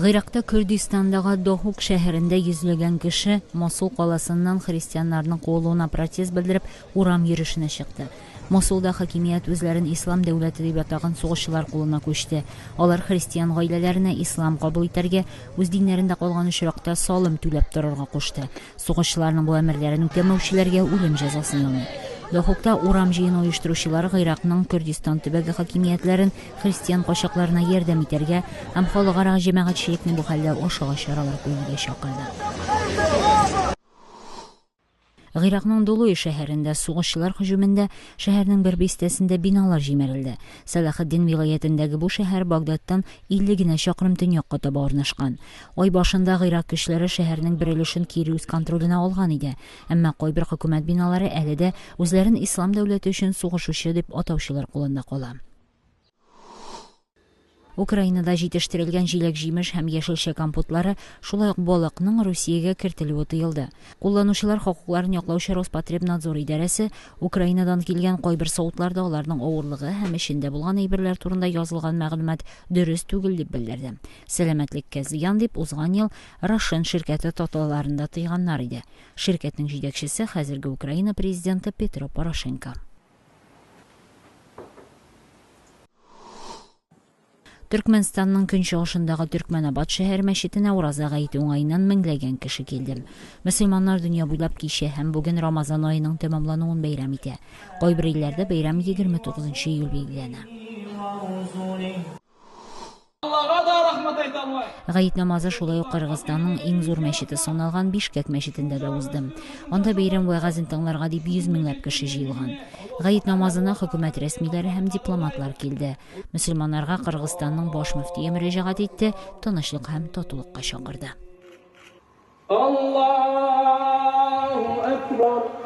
Гыйракта Күрдистандагы Дохук шәһәрендә йөзләгән кеше Мосул каласыннан христианнарның куылуына протест белдереп урам йөрешенә чыкты. Мосулда хакимият үзләрен ислам дәүләте дип атаган сугышчылар кулына күчте. Алар христиан гаиләләренә ислам кабул итәргә, үз диннәрендә калган очракта салым түләп торырга кушты. Сугышчыларның бу әмерләрен үтәмәүчеләргә үлем җәзасын яный. Дохукта урам җыен оештыручылар Гыйракның Күрдистан төбәге хакимиятләрен христиан качакларына ярдәм итәргә һәм халыкара җәмәгатьчелекне бу хәлдә ашыга чаралар күрергә чакырды. Гыйракның Дулуй шәһәрендә сугышчылар һөҗүмендә шәһәрнең бер бистәсендә биналар җимерелде. Салахетдин вилаятендәге бу шәһәр Багдадтан 50 генә чакрым төньякка таба урнашкан. Ай башында Гыйрак көчләре шәһәрнең бер өлешен кире үз контролена алган иде. Әмма кайбер хөкүмәт биналары әле дә үзләрен ислам дәүләте өчен сугышучы дип атаучылар кулында кала. Украинада җитештерелгән җиләк-җимеш һәм яшелчә компотлары, шулай ук балыкның Русиягә кертелүе тыелды. Кулланучылар хокукларын яклаучы Роспотребнадзор идарәсе Украинадан килгән кайбер савытларда аларның авырлыгы һәм эчендә булган әйберләр турында язылган мәгълүмат дөрес түгел дип белдерде. Сәламәтлеккә зыян дип узган ел Рошен ширкәте тоталарында тыйганнар иде. Ширкәтнең җитәкчесе хәзерге Украина президенты Петро Порошенко. Түркменстанның көнчыгышындагы Түркменабад шәһәр мәчетенә уразага итү уңаеннан меңләгән кеше килде. Мөселманнар дөнья буйлап кичә һәм бүген Рамазан аеның тәмамлануын бәйрәм итә. Кайбер илләрдә бәйрәм 29 июль билгеләнә. Гаит намазы шулай ук Кыргызстанның иң зур мәчете саналган Бишкек мәчетендә дә узды. Анда бәйрәм вәгазен тыңларга дип 100 меңләп кеше җыелган. Гаит намазына хөкүмәт рәсмиләре һәм дипломатлар килде. Мөселманнарга Кыргызстанның баш мөфтие мөрәҗәгать итте, тынычлык һәм татулыкка чакырды. Аллаһу акбар.